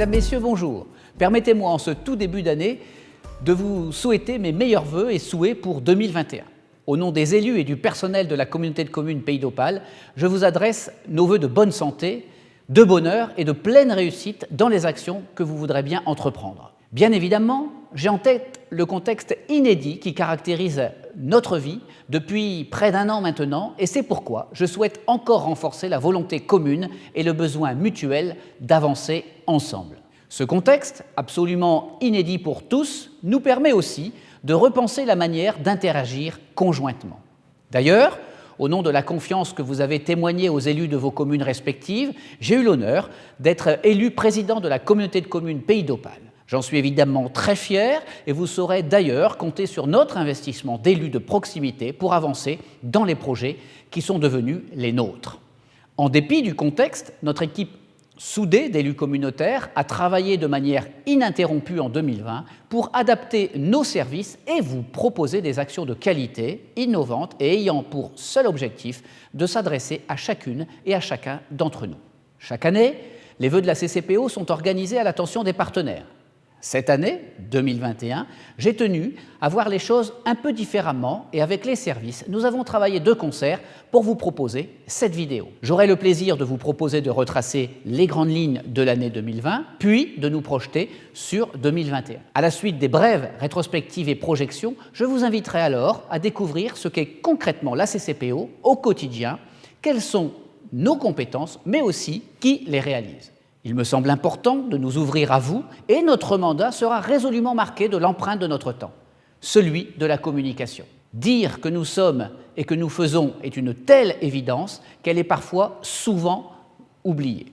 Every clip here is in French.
Mesdames, Messieurs, bonjour. Permettez-moi en ce tout début d'année de vous souhaiter mes meilleurs vœux et souhaits pour 2021. Au nom des élus et du personnel de la communauté de communes Pays d'Opale, je vous adresse nos vœux de bonne santé, de bonheur et de pleine réussite dans les actions que vous voudrez bien entreprendre. Bien évidemment, j'ai en tête le contexte inédit qui caractérise notre vie depuis près d'un an maintenant, et c'est pourquoi je souhaite encore renforcer la volonté commune et le besoin mutuel d'avancer ensemble. Ce contexte, absolument inédit pour tous, nous permet aussi de repenser la manière d'interagir conjointement. D'ailleurs, au nom de la confiance que vous avez témoignée aux élus de vos communes respectives, j'ai eu l'honneur d'être élu président de la communauté de communes Pays d'Opale. J'en suis évidemment très fier et vous saurez d'ailleurs compter sur notre investissement d'élus de proximité pour avancer dans les projets qui sont devenus les nôtres. En dépit du contexte, notre équipe soudée d'élus communautaires a travaillé de manière ininterrompue en 2020 pour adapter nos services et vous proposer des actions de qualité, innovantes et ayant pour seul objectif de s'adresser à chacune et à chacun d'entre nous. Chaque année, les vœux de la CCPO sont organisés à l'attention des partenaires. Cette année, 2021, j'ai tenu à voir les choses un peu différemment et avec les services, nous avons travaillé de concert pour vous proposer cette vidéo. J'aurai le plaisir de vous proposer de retracer les grandes lignes de l'année 2020, puis de nous projeter sur 2021. À la suite des brèves rétrospectives et projections, je vous inviterai alors à découvrir ce qu'est concrètement la CCPO au quotidien, quelles sont nos compétences, mais aussi qui les réalise. Il me semble important de nous ouvrir à vous et notre mandat sera résolument marqué de l'empreinte de notre temps, celui de la communication. Dire que nous sommes et que nous faisons est une telle évidence qu'elle est parfois souvent oubliée.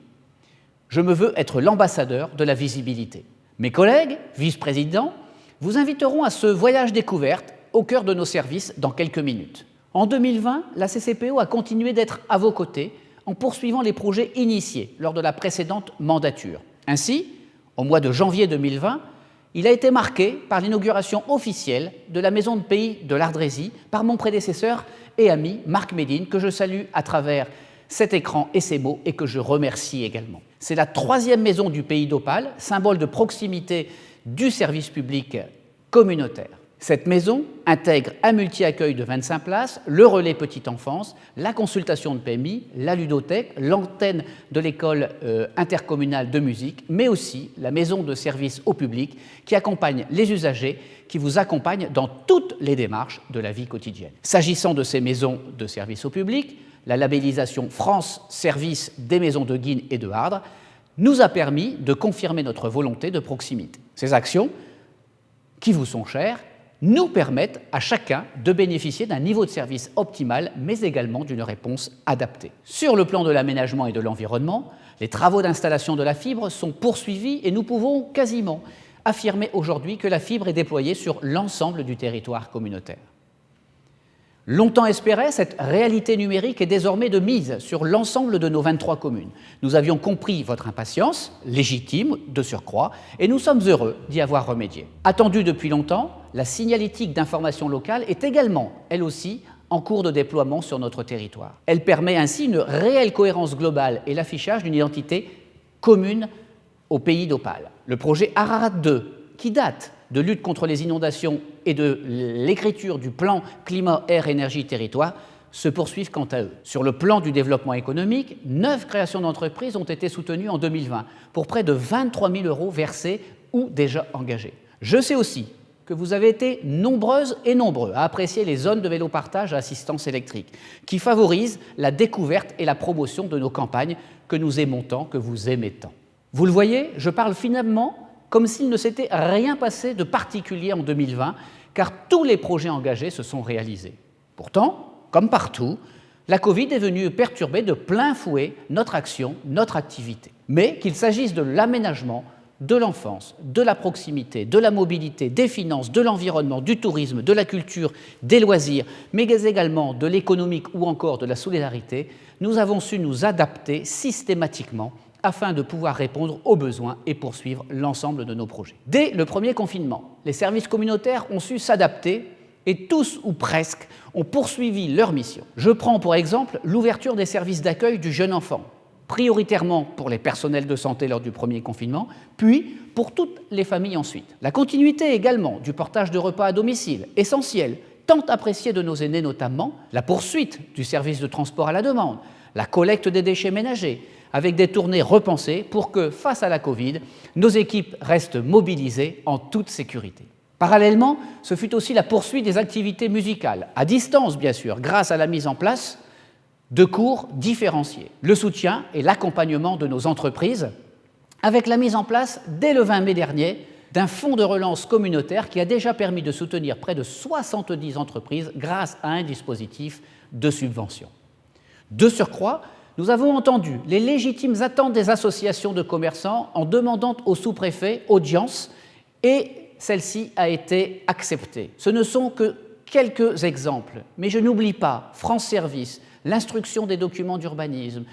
Je me veux être l'ambassadeur de la visibilité. Mes collègues, vice-présidents, vous inviteront à ce voyage découverte au cœur de nos services dans quelques minutes. En 2020, la CCPO a continué d'être à vos côtés en poursuivant les projets initiés lors de la précédente mandature. Ainsi, au mois de janvier 2020, il a été marqué par l'inauguration officielle de la Maison de Pays de l'Ardrésie par mon prédécesseur et ami Marc Médine, que je salue à travers cet écran et ces mots et que je remercie également. C'est la 3e maison du Pays d'Opale, symbole de proximité du service public communautaire. Cette maison intègre un multi-accueil de 25 places, le relais petite enfance, la consultation de PMI, la ludothèque, l'antenne de l'école intercommunale de musique, mais aussi la maison de service au public qui accompagne les usagers, qui vous accompagne dans toutes les démarches de la vie quotidienne. S'agissant de ces maisons de service au public, la labellisation France Service des maisons de Guînes et de Ardres nous a permis de confirmer notre volonté de proximité. Ces actions, qui vous sont chères, nous permettent à chacun de bénéficier d'un niveau de service optimal, mais également d'une réponse adaptée. Sur le plan de l'aménagement et de l'environnement, les travaux d'installation de la fibre sont poursuivis et nous pouvons quasiment affirmer aujourd'hui que la fibre est déployée sur l'ensemble du territoire communautaire. Longtemps espérée, cette réalité numérique est désormais de mise sur l'ensemble de nos 23 communes. Nous avions compris votre impatience, légitime de surcroît, et nous sommes heureux d'y avoir remédié. Attendue depuis longtemps, la signalétique d'information locale est également, elle aussi, en cours de déploiement sur notre territoire. Elle permet ainsi une réelle cohérence globale et l'affichage d'une identité commune au Pays d'Opale. Le projet Ararat 2, qui date de lutte contre les inondations et de l'écriture du plan climat-air-énergie-territoire se poursuivent quant à eux. Sur le plan du développement économique, 9 créations d'entreprises ont été soutenues en 2020 pour près de 23 000 € versés ou déjà engagés. Je sais aussi que vous avez été nombreuses et nombreux à apprécier les zones de vélo-partage à assistance électrique qui favorisent la découverte et la promotion de nos campagnes que nous aimons tant, que vous aimez tant. Vous le voyez, je parle finalement comme s'il ne s'était rien passé de particulier en 2020, car tous les projets engagés se sont réalisés. Pourtant, comme partout, la Covid est venue perturber de plein fouet notre action, notre activité. Mais qu'il s'agisse de l'aménagement, de l'enfance, de la proximité, de la mobilité, des finances, de l'environnement, du tourisme, de la culture, des loisirs, mais également de l'économique ou encore de la solidarité, nous avons su nous adapter systématiquement afin de pouvoir répondre aux besoins et poursuivre l'ensemble de nos projets. Dès le premier confinement, les services communautaires ont su s'adapter et tous ou presque ont poursuivi leur mission. Je prends pour exemple l'ouverture des services d'accueil du jeune enfant, prioritairement pour les personnels de santé lors du premier confinement, puis pour toutes les familles ensuite. La continuité également du portage de repas à domicile, essentiel, tant apprécié de nos aînés notamment, la poursuite du service de transport à la demande, la collecte des déchets ménagers, avec des tournées repensées pour que, face à la Covid, nos équipes restent mobilisées en toute sécurité. Parallèlement, ce fut aussi la poursuite des activités musicales, à distance bien sûr, grâce à la mise en place de cours différenciés, le soutien et l'accompagnement de nos entreprises, avec la mise en place, dès le 20 mai dernier, d'un fonds de relance communautaire qui a déjà permis de soutenir près de 70 entreprises grâce à un dispositif de subvention. De surcroît, nous avons entendu les légitimes attentes des associations de commerçants en demandant au sous-préfet audience et celle-ci a été acceptée. Ce ne sont que quelques exemples, mais je n'oublie pas France Service, l'instruction des documents d'urbanisme,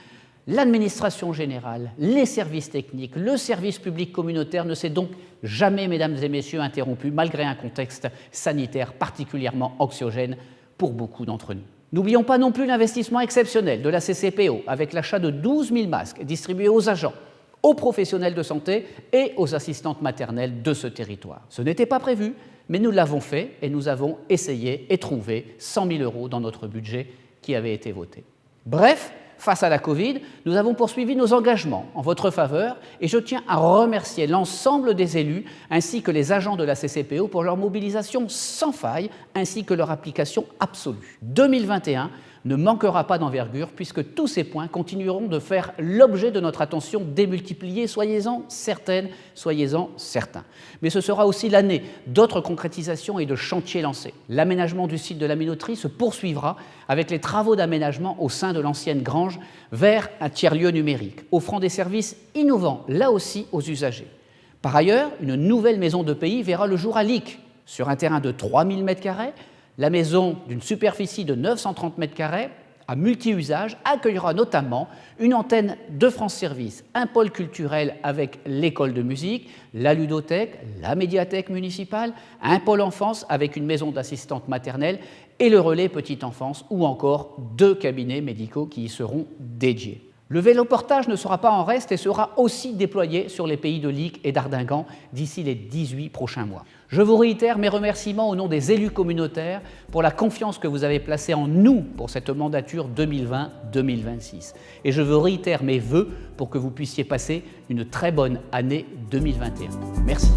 l'administration générale, les services techniques, le service public communautaire ne s'est donc jamais, mesdames et messieurs, interrompu, malgré un contexte sanitaire particulièrement anxiogène pour beaucoup d'entre nous. N'oublions pas non plus l'investissement exceptionnel de la CCPO, avec l'achat de 12 000 masques distribués aux agents, aux professionnels de santé et aux assistantes maternelles de ce territoire. Ce n'était pas prévu, mais nous l'avons fait et nous avons essayé et trouvé 100 000 € dans notre budget qui avait été voté. Bref, face à la Covid, nous avons poursuivi nos engagements en votre faveur et je tiens à remercier l'ensemble des élus ainsi que les agents de la CCPO pour leur mobilisation sans faille ainsi que leur application absolue. 2021 ne manquera pas d'envergure puisque tous ces points continueront de faire l'objet de notre attention démultipliée, soyez-en certaines, soyez-en certains. Mais ce sera aussi l'année d'autres concrétisations et de chantiers lancés. L'aménagement du site de la minoterie se poursuivra avec les travaux d'aménagement au sein de l'ancienne grange vers un tiers-lieu numérique, offrant des services innovants, là aussi, aux usagers. Par ailleurs, une nouvelle maison de pays verra le jour à Licques, sur un terrain de 3000 m². La maison d'une superficie de 930 m² à multi-usage accueillera notamment une antenne de France Service, un pôle culturel avec l'école de musique, la ludothèque, la médiathèque municipale, un pôle enfance avec une maison d'assistante maternelle et le relais petite enfance ou encore 2 cabinets médicaux qui y seront dédiés. Le véloportage ne sera pas en reste et sera aussi déployé sur les pays de Licques et d'Ardingan d'ici les 18 prochains mois. Je vous réitère mes remerciements au nom des élus communautaires pour la confiance que vous avez placée en nous pour cette mandature 2020-2026. Et je vous réitère mes vœux pour que vous puissiez passer une très bonne année 2021. Merci.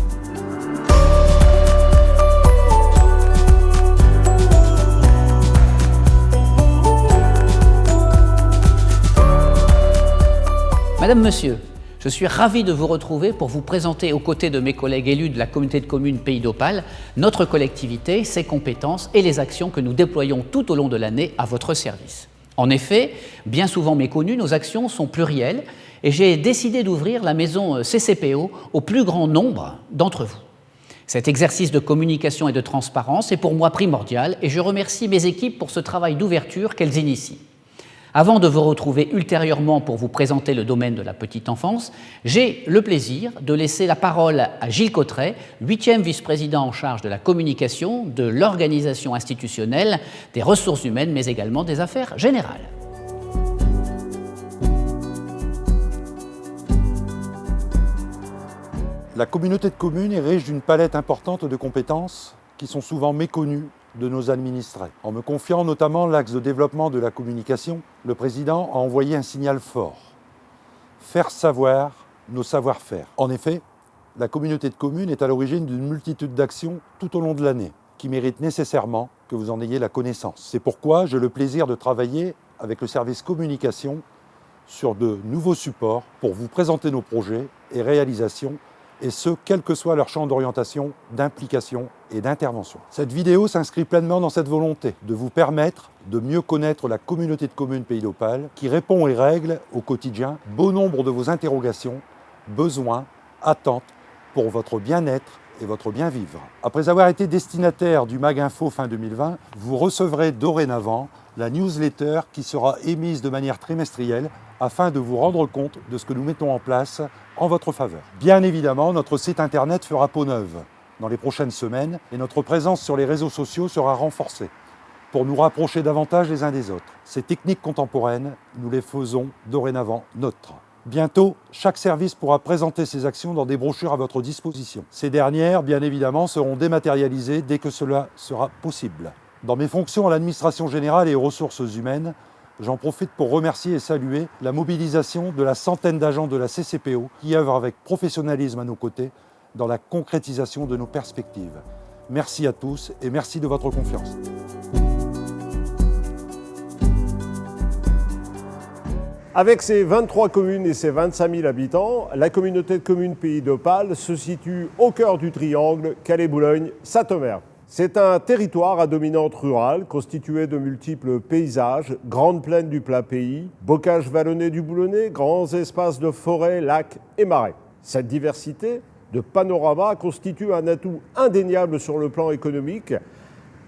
Madame, Monsieur, je suis ravi de vous retrouver pour vous présenter aux côtés de mes collègues élus de la communauté de communes Pays d'Opale, notre collectivité, ses compétences et les actions que nous déployons tout au long de l'année à votre service. En effet, bien souvent méconnues, nos actions sont plurielles et j'ai décidé d'ouvrir la maison CCPO au plus grand nombre d'entre vous. Cet exercice de communication et de transparence est pour moi primordial et je remercie mes équipes pour ce travail d'ouverture qu'elles initient. Avant de vous retrouver ultérieurement pour vous présenter le domaine de la petite enfance, j'ai le plaisir de laisser la parole à Gilles Cotret, 8e vice-président en charge de la communication, de l'organisation institutionnelle, des ressources humaines, mais également des affaires générales. La communauté de communes est riche d'une palette importante de compétences qui sont souvent méconnues de nos administrés. En me confiant notamment l'axe de développement de la communication, le président a envoyé un signal fort. Faire savoir nos savoir-faire. En effet, la communauté de communes est à l'origine d'une multitude d'actions tout au long de l'année qui méritent nécessairement que vous en ayez la connaissance. C'est pourquoi j'ai le plaisir de travailler avec le service communication sur de nouveaux supports pour vous présenter nos projets et réalisations et ce, quel que soit leur champ d'orientation, d'implication et d'intervention. Cette vidéo s'inscrit pleinement dans cette volonté de vous permettre de mieux connaître la communauté de communes Pays d'Opale qui répond et règle au quotidien bon nombre de vos interrogations, besoins, attentes pour votre bien-être et votre bien-vivre. Après avoir été destinataire du Mag Info fin 2020, vous recevrez dorénavant la newsletter qui sera émise de manière trimestrielle afin de vous rendre compte de ce que nous mettons en place en votre faveur. Bien évidemment, notre site internet fera peau neuve dans les prochaines semaines et notre présence sur les réseaux sociaux sera renforcée. pour nous rapprocher davantage les uns des autres. Ces techniques contemporaines, nous les faisons dorénavant nôtres. Bientôt, chaque service pourra présenter ses actions dans des brochures à votre disposition. Ces dernières, bien évidemment, seront dématérialisées dès que cela sera possible. Dans mes fonctions à l'administration générale et aux ressources humaines, j'en profite pour remercier et saluer la mobilisation de la centaine d'agents de la CCPO qui œuvrent avec professionnalisme à nos côtés dans la concrétisation de nos perspectives. Merci à tous et merci de votre confiance. Avec ses 23 communes et ses 25 000 habitants, la communauté de communes Pays d'Opale se situe au cœur du triangle Calais-Boulogne-Saint-Omer. C'est un territoire à dominante rurale constitué de multiples paysages, grandes plaines du plat pays, bocages vallonnés du Boulonnais, grands espaces de forêts, lacs et marais. Cette diversité de panorama constitue un atout indéniable sur le plan économique,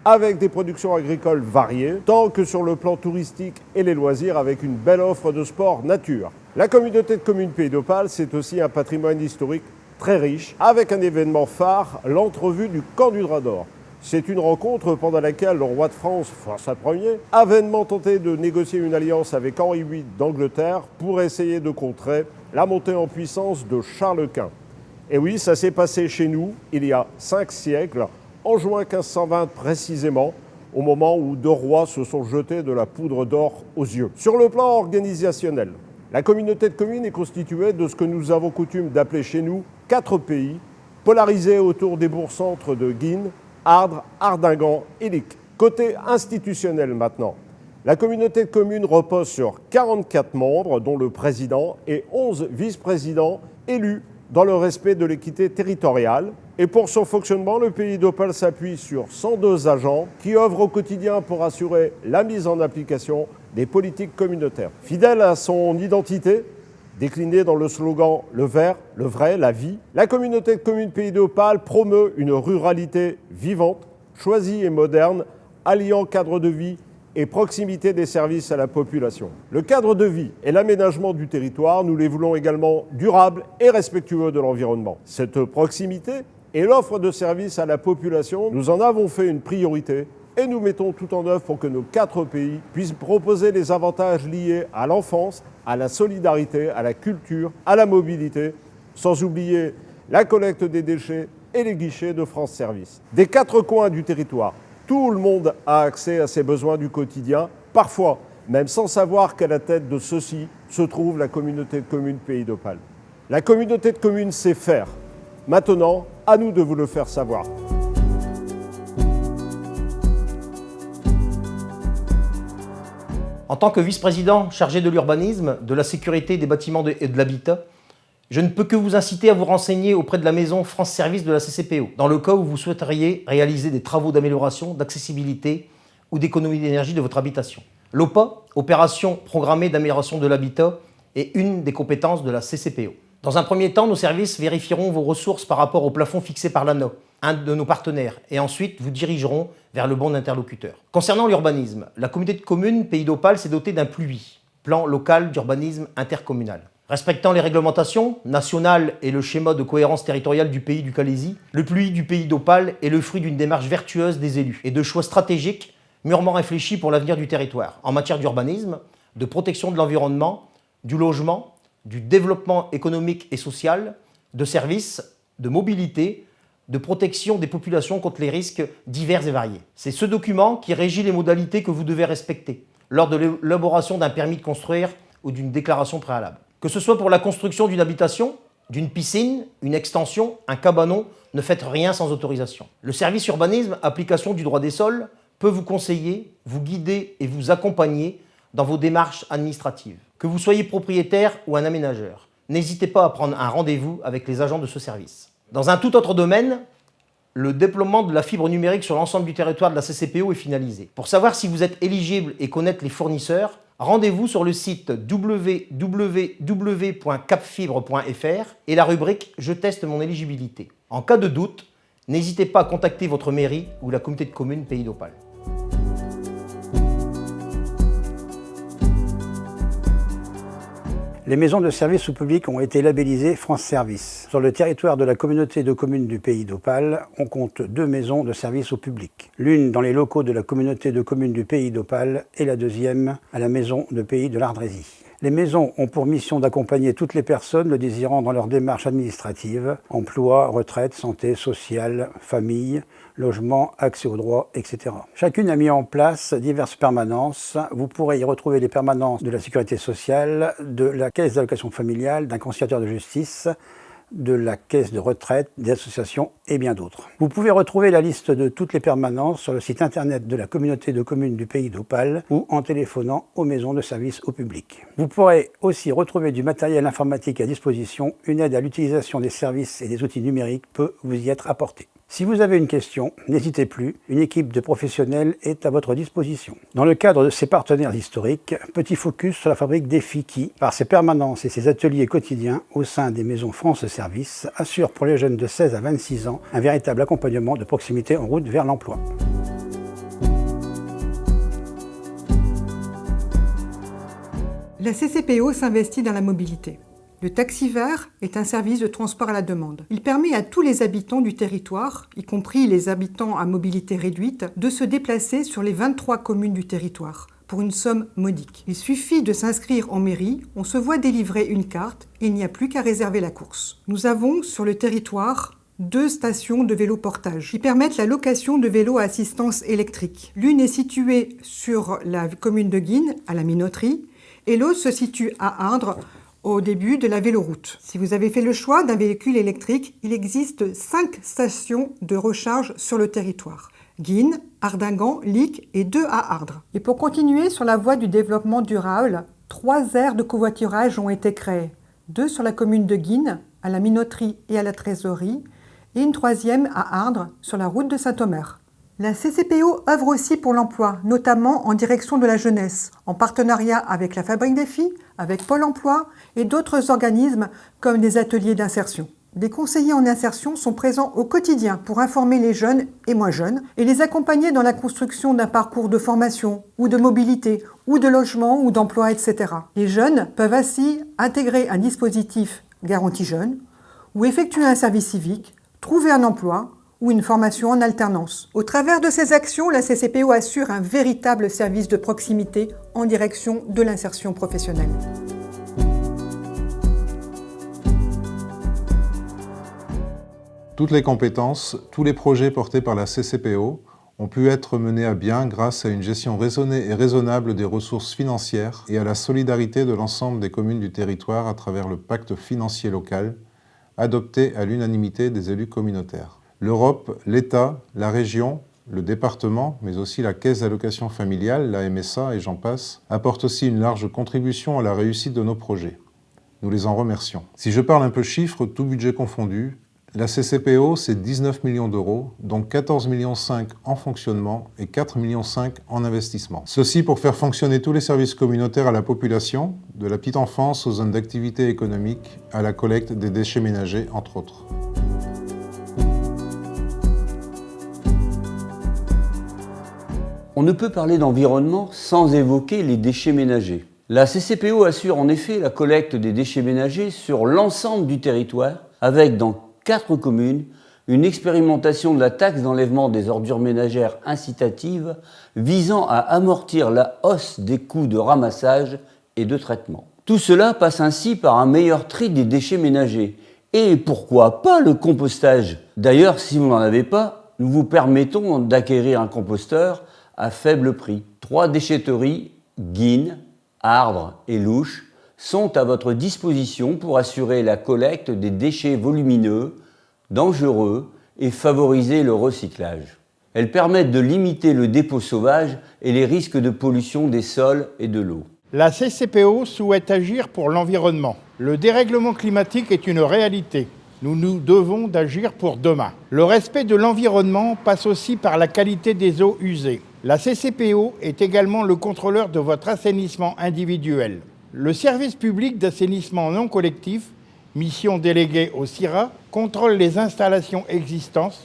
avec des productions agricoles variées, tant que sur le plan touristique et les loisirs, avec une belle offre de sport nature. La communauté de communes Pays d'Opale, c'est aussi un patrimoine historique très riche, avec un événement phare, l'entrevue du Camp du Drap d'Or. C'est une rencontre pendant laquelle le roi de France, François Ier, a vainement tenté de négocier une alliance avec Henri VIII d'Angleterre pour essayer de contrer la montée en puissance de Charles Quint. Et oui, ça s'est passé chez nous il y a 5 siècles, en juin 1520 précisément, au moment où 2 rois se sont jetés de la poudre d'or aux yeux. Sur le plan organisationnel, la communauté de communes est constituée de ce que nous avons coutume d'appeler chez nous 4 pays, polarisés autour des bourgs-centres de Guînes, Ardres, Ardingan et Lic. Côté institutionnel maintenant, la communauté de communes repose sur 44 membres, dont le président et 11 vice-présidents élus dans le respect de l'équité territoriale. Et pour son fonctionnement, le Pays d'Opale s'appuie sur 102 agents qui œuvrent au quotidien pour assurer la mise en application des politiques communautaires. Fidèle à son identité, déclinée dans le slogan « Le vert, le vrai, la vie », la communauté de communes Pays d'Opale promeut une ruralité vivante, choisie et moderne, alliant cadre de vie et proximité des services à la population. Le cadre de vie et l'aménagement du territoire, nous les voulons également durables et respectueux de l'environnement. Cette proximité et l'offre de services à la population, nous en avons fait une priorité et nous mettons tout en œuvre pour que nos 4 pays puissent proposer les avantages liés à l'enfance, à la solidarité, à la culture, à la mobilité, sans oublier la collecte des déchets et les guichets de France Service. Des 4 coins du territoire, tout le monde a accès à ses besoins du quotidien, parfois même sans savoir qu'à la tête de ceux-ci se trouve la communauté de communes Pays d'Opale. La communauté de communes sait faire. Maintenant, à nous de vous le faire savoir. En tant que vice-président chargé de l'urbanisme, de la sécurité des bâtiments et de l'habitat, je ne peux que vous inciter à vous renseigner auprès de la maison France Service de la CCPO, dans le cas où vous souhaiteriez réaliser des travaux d'amélioration, d'accessibilité ou d'économie d'énergie de votre habitation. L'OPA, Opération Programmée d'Amélioration de l'Habitat, est une des compétences de la CCPO. Dans un premier temps, nos services vérifieront vos ressources par rapport au plafond fixé par l'ANA, un de nos partenaires, et ensuite vous dirigeront vers le bon interlocuteur. Concernant l'urbanisme, la communauté de communes Pays d'Opale s'est dotée d'un PLUI, plan local d'urbanisme intercommunal. Respectant les réglementations nationales et le schéma de cohérence territoriale du pays du Calaisis, le PLUI du Pays d'Opale est le fruit d'une démarche vertueuse des élus et de choix stratégiques mûrement réfléchis pour l'avenir du territoire, en matière d'urbanisme, de protection de l'environnement, du logement, du développement économique et social, de services, de mobilité, de protection des populations contre les risques divers et variés. C'est ce document qui régit les modalités que vous devez respecter lors de l'élaboration d'un permis de construire ou d'une déclaration préalable. Que ce soit pour la construction d'une habitation, d'une piscine, une extension, un cabanon, ne faites rien sans autorisation. Le service urbanisme, application du droit des sols, peut vous conseiller, vous guider et vous accompagner dans vos démarches administratives. Que vous soyez propriétaire ou un aménageur, n'hésitez pas à prendre un rendez-vous avec les agents de ce service. Dans un tout autre domaine, le déploiement de la fibre numérique sur l'ensemble du territoire de la CCPO est finalisé. Pour savoir si vous êtes éligible et connaître les fournisseurs, rendez-vous sur le site www.capfibre.fr et la rubrique « Je teste mon éligibilité ». En cas de doute, n'hésitez pas à contacter votre mairie ou la communauté de communes Pays d'Opale. Les maisons de services au public ont été labellisées France Service. Sur le territoire de la communauté de communes du Pays d'Opale, on compte 2 maisons de services au public. L'une dans les locaux de la communauté de communes du Pays d'Opale et la deuxième à la maison de Pays de l'Ardrésie. Les maisons ont pour mission d'accompagner toutes les personnes le désirant dans leur démarche administrative, emploi, retraite, santé, sociale, famille, logement, accès aux droits, etc. Chacune a mis en place diverses permanences. Vous pourrez y retrouver les permanences de la sécurité sociale, de la caisse d'allocation familiale, d'un conciliateur de justice, de la caisse de retraite, des associations et bien d'autres. Vous pouvez retrouver la liste de toutes les permanences sur le site internet de la communauté de communes du Pays d'Opale ou en téléphonant aux maisons de services au public. Vous pourrez aussi retrouver du matériel informatique à disposition. Une aide à l'utilisation des services et des outils numériques peut vous y être apportée. Si vous avez une question, n'hésitez plus, une équipe de professionnels est à votre disposition. Dans le cadre de ces partenaires historiques, petit focus sur la fabrique Défi qui, par ses permanences et ses ateliers quotidiens au sein des maisons France Service, assure pour les jeunes de 16 à 26 ans un véritable accompagnement de proximité en route vers l'emploi. La CCPO s'investit dans la mobilité. Le taxi vert est un service de transport à la demande. Il permet à tous les habitants du territoire, y compris les habitants à mobilité réduite, de se déplacer sur les 23 communes du territoire pour une somme modique. Il suffit de s'inscrire en mairie, on se voit délivrer une carte et il n'y a plus qu'à réserver la course. Nous avons sur le territoire 2 stations de vélo-portage qui permettent la location de vélos à assistance électrique. L'une est située sur la commune de Guines, à la Minoterie, et l'autre se situe à Ardres, au début de la véloroute. Si vous avez fait le choix d'un véhicule électrique, il existe 5 stations de recharge sur le territoire. Guines, Ardingan, Lic et 2 à Ardres. Et pour continuer sur la voie du développement durable, 3 aires de covoiturage ont été créées. 2 sur la commune de Guines, à la Minoterie et à la Trésorerie, et une 3e à Ardres, sur la route de Saint-Omer. La CCPO œuvre aussi pour l'emploi, notamment en direction de la jeunesse, en partenariat avec la Fabrique des Filles, avec Pôle emploi et d'autres organismes comme des ateliers d'insertion. Des conseillers en insertion sont présents au quotidien pour informer les jeunes et moins jeunes et les accompagner dans la construction d'un parcours de formation ou de mobilité ou de logement ou d'emploi, etc. Les jeunes peuvent ainsi intégrer un dispositif garantie jeune ou effectuer un service civique, trouver un emploi ou une formation en alternance. Au travers de ces actions, la CCPO assure un véritable service de proximité en direction de l'insertion professionnelle. Toutes les compétences, tous les projets portés par la CCPO ont pu être menés à bien grâce à une gestion raisonnée et raisonnable des ressources financières et à la solidarité de l'ensemble des communes du territoire à travers le pacte financier local, adopté à l'unanimité des élus communautaires. L'Europe, l'État, la région, le département, mais aussi la caisse d'allocation familiale, la MSA et j'en passe, apportent aussi une large contribution à la réussite de nos projets. Nous les en remercions. Si je parle un peu chiffres, tout budget confondu, la CCPO, c'est 19 millions d'euros, dont 14,5 millions en fonctionnement et 4,5 millions en investissement. Ceci pour faire fonctionner tous les services communautaires à la population, de la petite enfance aux zones d'activité économique, à la collecte des déchets ménagers, entre autres. On ne peut parler d'environnement sans évoquer les déchets ménagers. La CCPO assure en effet la collecte des déchets ménagers sur l'ensemble du territoire, avec dans 4 communes une expérimentation de la taxe d'enlèvement des ordures ménagères incitative visant à amortir la hausse des coûts de ramassage et de traitement. Tout cela passe ainsi par un meilleur tri des déchets ménagers. Et pourquoi pas le compostage? D'ailleurs, si vous n'en avez pas, nous vous permettons d'acquérir un composteur à faible prix. 3 déchetteries, Guines, Ardres et Louche, sont à votre disposition pour assurer la collecte des déchets volumineux, dangereux et favoriser le recyclage. Elles permettent de limiter le dépôt sauvage et les risques de pollution des sols et de l'eau. La CCPO souhaite agir pour l'environnement. Le dérèglement climatique est une réalité. Nous nous devons d'agir pour demain. Le respect de l'environnement passe aussi par la qualité des eaux usées. La CCPO est également le contrôleur de votre assainissement individuel. Le service public d'assainissement non collectif, mission déléguée au CIRA, contrôle les installations existantes,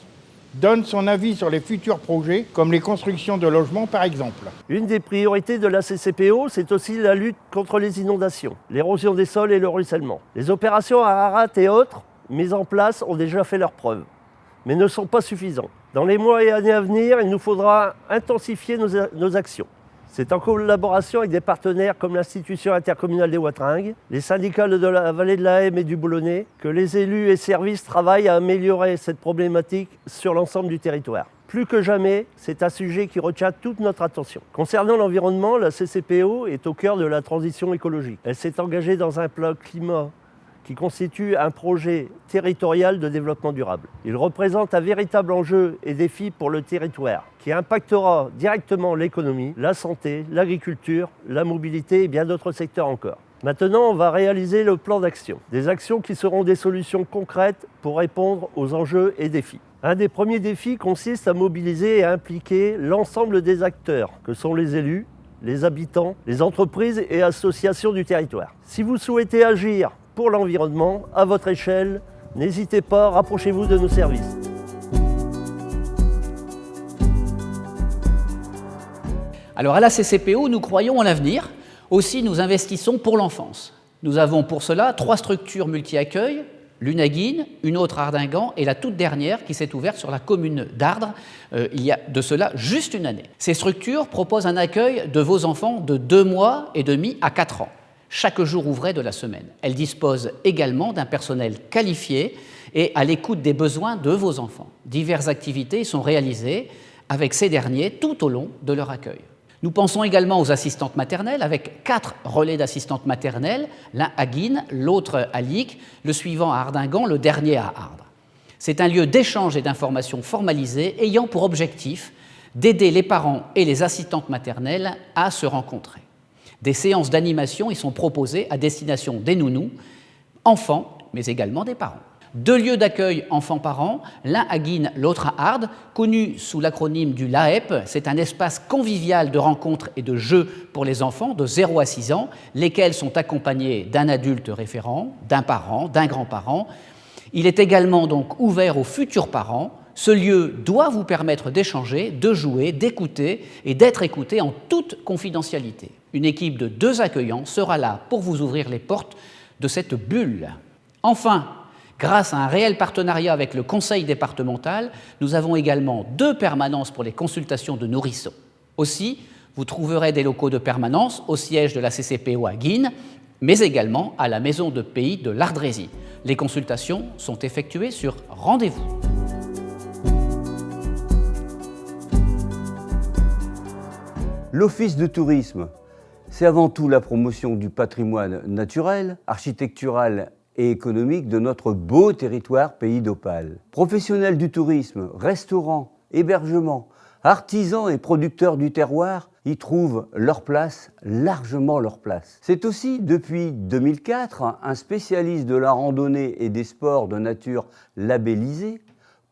donne son avis sur les futurs projets, comme les constructions de logements par exemple. Une des priorités de la CCPO, c'est aussi la lutte contre les inondations, l'érosion des sols et le ruissellement. Les opérations Ararat et autres mises en place ont déjà fait leurs preuves, mais ne sont pas suffisantes. Dans les mois et années à venir, il nous faudra intensifier nos actions. C'est en collaboration avec des partenaires comme l'Institution intercommunale des Watringues, les syndicats de la vallée de la Hème et du Boulonnais, que les élus et services travaillent à améliorer cette problématique sur l'ensemble du territoire. Plus que jamais, c'est un sujet qui retient toute notre attention. Concernant l'environnement, la CCPO est au cœur de la transition écologique. Elle s'est engagée dans un plan climat qui constitue un projet territorial de développement durable. Il représente un véritable enjeu et défi pour le territoire, qui impactera directement l'économie, la santé, l'agriculture, la mobilité et bien d'autres secteurs encore. Maintenant, on va réaliser le plan d'action. Des actions qui seront des solutions concrètes pour répondre aux enjeux et défis. Un des premiers défis consiste à mobiliser et à impliquer l'ensemble des acteurs, que sont les élus, les habitants, les entreprises et associations du territoire. Si vous souhaitez agir pour l'environnement, à votre échelle, n'hésitez pas, rapprochez-vous de nos services. Alors à la CCPO, nous croyons en l'avenir. Aussi, nous investissons pour l'enfance. Nous avons pour cela 3 structures multi-accueil, l'une à Guînes, une autre à Ardingan et la toute dernière qui s'est ouverte sur la commune d'Ardres il y a de cela juste une année. Ces structures proposent un accueil de vos enfants de 2 mois et demi à 4 ans, chaque jour ouvré de la semaine. Elles disposent également d'un personnel qualifié et à l'écoute des besoins de vos enfants. Diverses activités sont réalisées avec ces derniers tout au long de leur accueil. Nous pensons également aux assistantes maternelles avec 4 relais d'assistantes maternelles, l'un à Guînes, l'autre à Lic, le suivant à Ardingan, le dernier à Ardres. C'est un lieu d'échange et d'information formalisé ayant pour objectif d'aider les parents et les assistantes maternelles à se rencontrer. Des séances d'animation y sont proposées à destination des nounous, enfants, mais également des parents. 2 lieux d'accueil enfants-parents, l'un à Guînes, l'autre à Ardres, connu sous l'acronyme du LAEP. C'est un espace convivial de rencontres et de jeux pour les enfants de 0 à 6 ans, lesquels sont accompagnés d'un adulte référent, d'un parent, d'un grand-parent. Il est également donc ouvert aux futurs parents. Ce lieu doit vous permettre d'échanger, de jouer, d'écouter et d'être écouté en toute confidentialité. Une équipe de 2 accueillants sera là pour vous ouvrir les portes de cette bulle. Enfin, grâce à un réel partenariat avec le conseil départemental, nous avons également 2 permanences pour les consultations de nourrissons. Aussi, vous trouverez des locaux de permanence au siège de la CCPO à Guînes, mais également à la maison de pays de l'Ardrésie. Les consultations sont effectuées sur rendez-vous. L'Office de tourisme, c'est avant tout la promotion du patrimoine naturel, architectural et économique de notre beau territoire Pays d'Opale. Professionnels du tourisme, restaurants, hébergements, artisans et producteurs du terroir y trouvent leur place, largement leur place. C'est aussi, depuis 2004, un spécialiste de la randonnée et des sports de nature labellisé,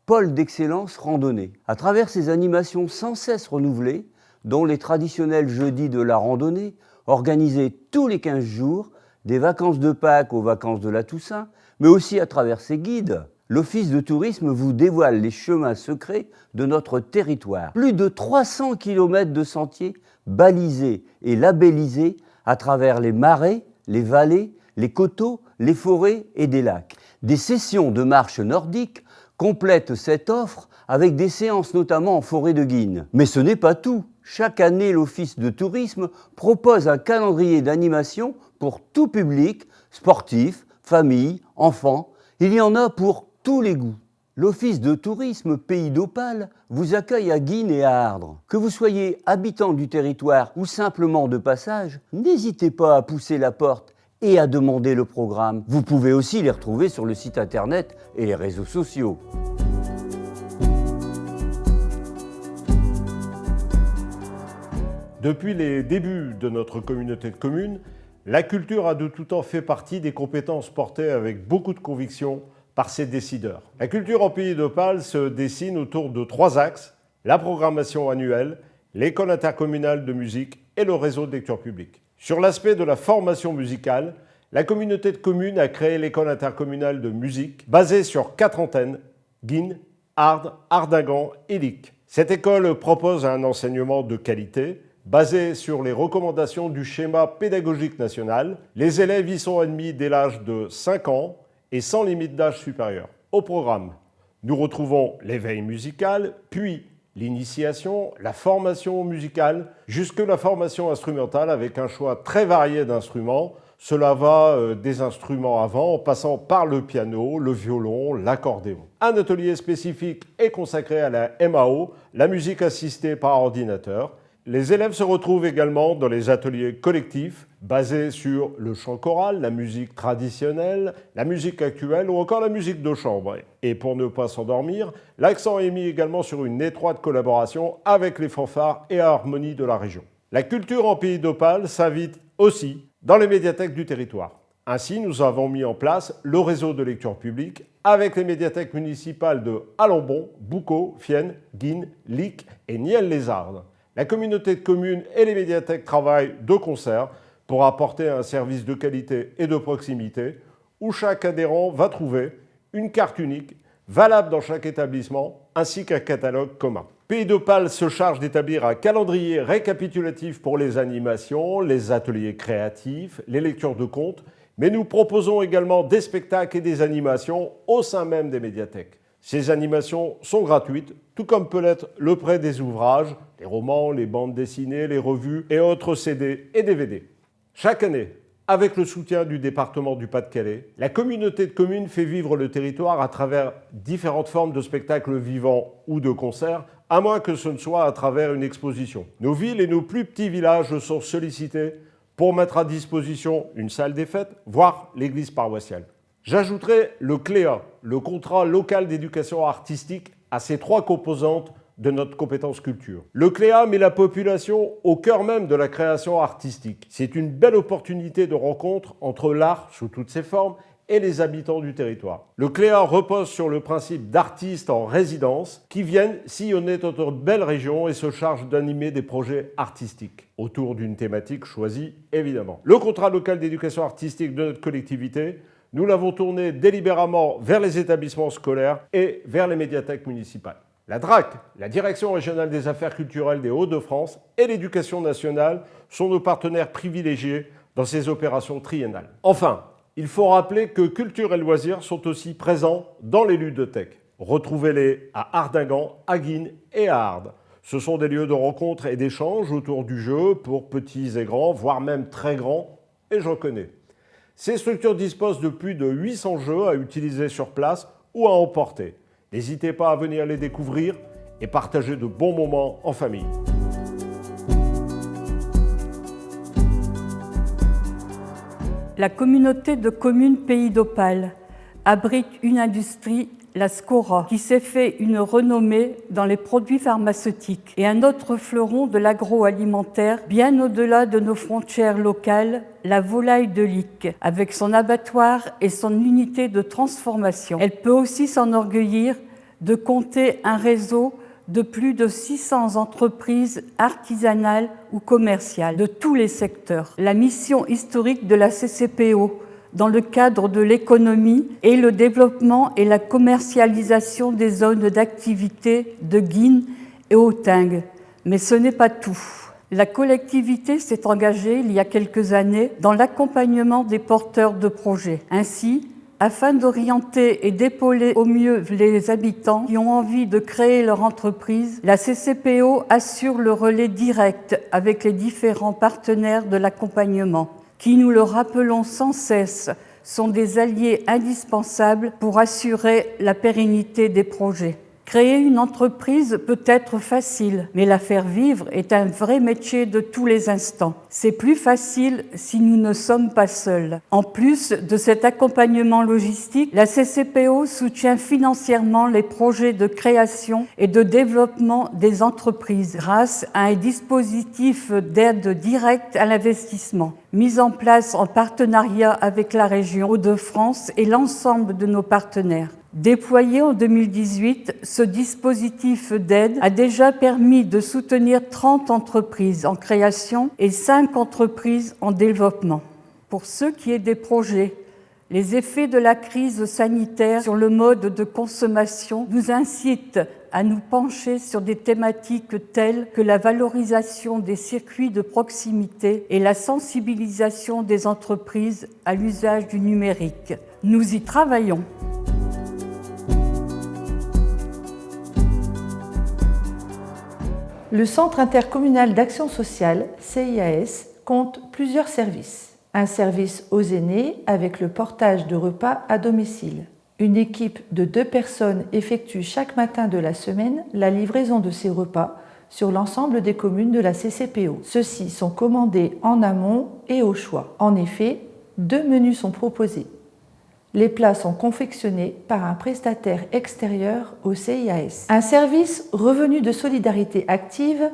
pôle d'excellence randonnée. À travers ses animations sans cesse renouvelées, dont les traditionnels jeudis de la randonnée, organisés tous les 15 jours, des vacances de Pâques aux vacances de la Toussaint, mais aussi à travers ses guides, l'Office de tourisme vous dévoile les chemins secrets de notre territoire. Plus de 300 km de sentiers balisés et labellisés à travers les marais, les vallées, les coteaux, les forêts et des lacs. Des sessions de marche nordique complètent cette offre avec des séances notamment en forêt de Guînes. Mais ce n'est pas tout. Chaque année, l'Office de tourisme propose un calendrier d'animation pour tout public, sportifs, familles, enfants. Il y en a pour tous les goûts. L'Office de tourisme Pays d'Opale vous accueille à Guînes et à Ardres. Que vous soyez habitant du territoire ou simplement de passage, n'hésitez pas à pousser la porte et à demander le programme. Vous pouvez aussi les retrouver sur le site internet et les réseaux sociaux. Depuis les débuts de notre communauté de communes, la culture a de tout temps fait partie des compétences portées avec beaucoup de conviction par ses décideurs. La culture en Pays d'Opale se dessine autour de 3 axes, la programmation annuelle, l'école intercommunale de musique et le réseau de lecture publique. Sur l'aspect de la formation musicale, la communauté de communes a créé l'école intercommunale de musique basée sur 4 antennes, Guînes, Ardes, Ardingan et Lic. Cette école propose un enseignement de qualité basé sur les recommandations du schéma pédagogique national. Les élèves y sont admis dès l'âge de 5 ans et sans limite d'âge supérieur. Au programme, nous retrouvons l'éveil musical, puis l'initiation, la formation musicale, jusque la formation instrumentale avec un choix très varié d'instruments. Cela va des instruments avant, en passant par le piano, le violon, l'accordéon. Un atelier spécifique est consacré à la MAO, la musique assistée par ordinateur. Les élèves se retrouvent également dans les ateliers collectifs basés sur le chant choral, la musique traditionnelle, la musique actuelle ou encore la musique de chambre. Et pour ne pas s'endormir, l'accent est mis également sur une étroite collaboration avec les fanfares et harmonies de la région. La culture en Pays d'Opale s'invite aussi dans les médiathèques du territoire. Ainsi, nous avons mis en place le réseau de lecture publique avec les médiathèques municipales de Alambon, Boucau, Fienne, Guines, Lic et Niel-les-Ardes. La communauté de communes et les médiathèques travaillent de concert pour apporter un service de qualité et de proximité où chaque adhérent va trouver une carte unique, valable dans chaque établissement, ainsi qu'un catalogue commun. Pays d'Opale se charge d'établir un calendrier récapitulatif pour les animations, les ateliers créatifs, les lectures de contes, mais nous proposons également des spectacles et des animations au sein même des médiathèques. Ces animations sont gratuites, tout comme peut l'être le prêt des ouvrages, les romans, les bandes dessinées, les revues et autres CD et DVD. Chaque année, avec le soutien du département du Pas-de-Calais, la communauté de communes fait vivre le territoire à travers différentes formes de spectacles vivants ou de concerts, à moins que ce ne soit à travers une exposition. Nos villes et nos plus petits villages sont sollicités pour mettre à disposition une salle des fêtes, voire l'église paroissiale. J'ajouterai le CLEA, le contrat local d'éducation artistique, à ces 3 composantes de notre compétence culture. Le CLEA met la population au cœur même de la création artistique. C'est une belle opportunité de rencontre entre l'art sous toutes ses formes et les habitants du territoire. Le CLEA repose sur le principe d'artistes en résidence qui viennent sillonner notre belle région et se chargent d'animer des projets artistiques autour d'une thématique choisie, évidemment. Le contrat local d'éducation artistique de notre collectivité, nous l'avons tourné délibérément vers les établissements scolaires et vers les médiathèques municipales. La DRAC, la Direction régionale des affaires culturelles des Hauts-de-France, et l'Éducation nationale sont nos partenaires privilégiés dans ces opérations triennales. Enfin, il faut rappeler que culture et loisirs sont aussi présents dans les ludothèques. Retrouvez-les à Ardingan, à Guines et à Ardes. Ce sont des lieux de rencontre et d'échange autour du jeu pour petits et grands, voire même très grands, et j'en connais. Ces structures disposent de plus de 800 jeux à utiliser sur place ou à emporter. N'hésitez pas à venir les découvrir et partager de bons moments en famille. La communauté de communes Pays d'Opale abrite une industrie, la Scora, qui s'est fait une renommée dans les produits pharmaceutiques, et un autre fleuron de l'agroalimentaire, bien au-delà de nos frontières locales, la volaille de Lic, avec son abattoir et son unité de transformation. Elle peut aussi s'enorgueillir de compter un réseau de plus de 600 entreprises artisanales ou commerciales de tous les secteurs. La mission historique de la CCPO dans le cadre de l'économie et le développement et la commercialisation des zones d'activité de Guines et Autingue. Mais ce n'est pas tout. La collectivité s'est engagée il y a quelques années dans l'accompagnement des porteurs de projets. Ainsi, afin d'orienter et d'épauler au mieux les habitants qui ont envie de créer leur entreprise, la CCPO assure le relais direct avec les différents partenaires de l'accompagnement, qui, nous le rappelons sans cesse, sont des alliés indispensables pour assurer la pérennité des projets. Créer une entreprise peut être facile, mais la faire vivre est un vrai métier de tous les instants. C'est plus facile si nous ne sommes pas seuls. En plus de cet accompagnement logistique, la CCPO soutient financièrement les projets de création et de développement des entreprises grâce à un dispositif d'aide directe à l'investissement, mis en place en partenariat avec la région Hauts-de-France et l'ensemble de nos partenaires. Déployé en 2018, ce dispositif d'aide a déjà permis de soutenir 30 entreprises en création et 5 entreprises en développement. Pour ce qui est des projets, Les effets de la crise sanitaire sur le mode de consommation nous incitent à nous pencher sur des thématiques telles que la valorisation des circuits de proximité et la sensibilisation des entreprises à l'usage du numérique. Nous y travaillons. Le Centre intercommunal d'action sociale, CIAS, compte plusieurs services. Un service aux aînés avec le portage de repas à domicile. Une équipe de 2 personnes effectue chaque matin de la semaine la livraison de ces repas sur l'ensemble des communes de la CCPO. Ceux-ci sont commandés en amont et au choix. En effet, 2 menus sont proposés. Les plats sont confectionnés par un prestataire extérieur au CIAS. Un service revenu de solidarité active,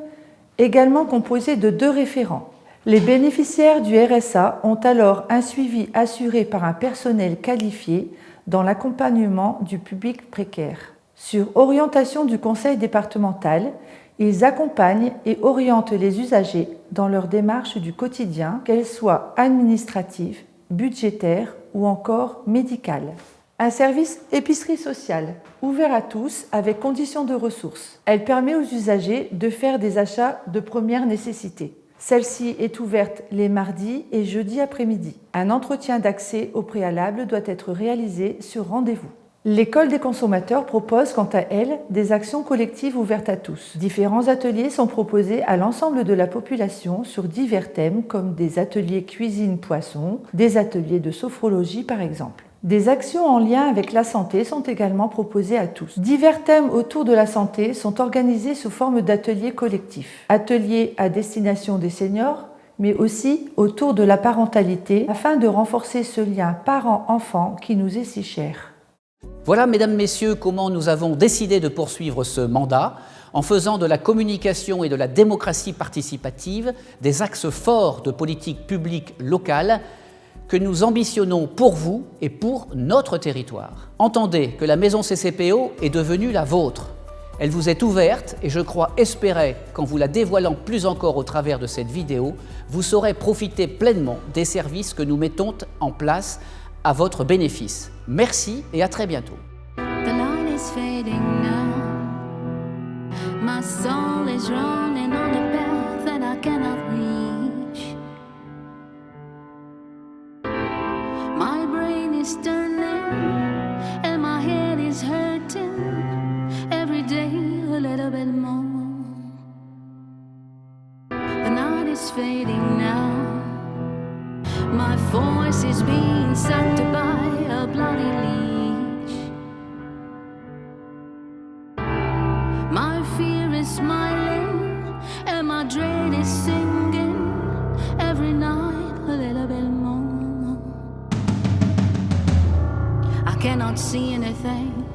également composé de 2 référents. Les bénéficiaires du RSA ont alors un suivi assuré par un personnel qualifié dans l'accompagnement du public précaire. Sur orientation du conseil départemental, ils accompagnent et orientent les usagers dans leurs démarches du quotidien, qu'elles soient administratives, budgétaires ou encore médicales. Un service épicerie sociale, ouvert à tous avec conditions de ressources. Elle permet aux usagers de faire des achats de première nécessité. Celle-ci est ouverte les mardis et jeudis après-midi. Un entretien d'accès au préalable doit être réalisé sur rendez-vous. L'école des consommateurs propose quant à elle des actions collectives ouvertes à tous. Différents ateliers sont proposés à l'ensemble de la population sur divers thèmes comme des ateliers cuisine-poisson, des ateliers de sophrologie par exemple. Des actions en lien avec la santé sont également proposées à tous. Divers thèmes autour de la santé sont organisés sous forme d'ateliers collectifs. Ateliers à destination des seniors, mais aussi autour de la parentalité, afin de renforcer ce lien parent-enfant qui nous est si cher. Voilà, mesdames, messieurs, comment nous avons décidé de poursuivre ce mandat en faisant de la communication et de la démocratie participative des axes forts de politique publique locale que nous ambitionnons pour vous et pour notre territoire. Entendez que la maison CCPO est devenue la vôtre. Elle vous est ouverte et je crois espérer qu'en vous la dévoilant plus encore au travers de cette vidéo, vous saurez profiter pleinement des services que nous mettons en place à votre bénéfice. Merci et à très bientôt. My brain is turning and my head is hurting every day a little bit more. The night is fading now. My voice is being sucked by a bloody leech. My fear is smiling and my dread is singing every night a little bit more. I cannot see anything.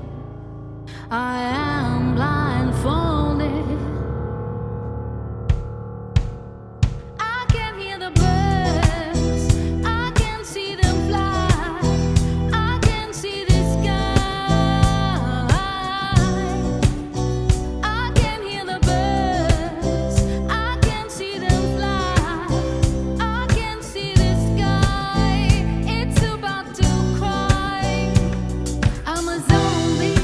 I am blindfolded. I can hear the birds. I can see them fly. I can see the sky. I can hear the birds. I can see them fly. I can see the sky. It's about to cry. I'm a zombie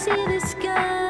see the sky.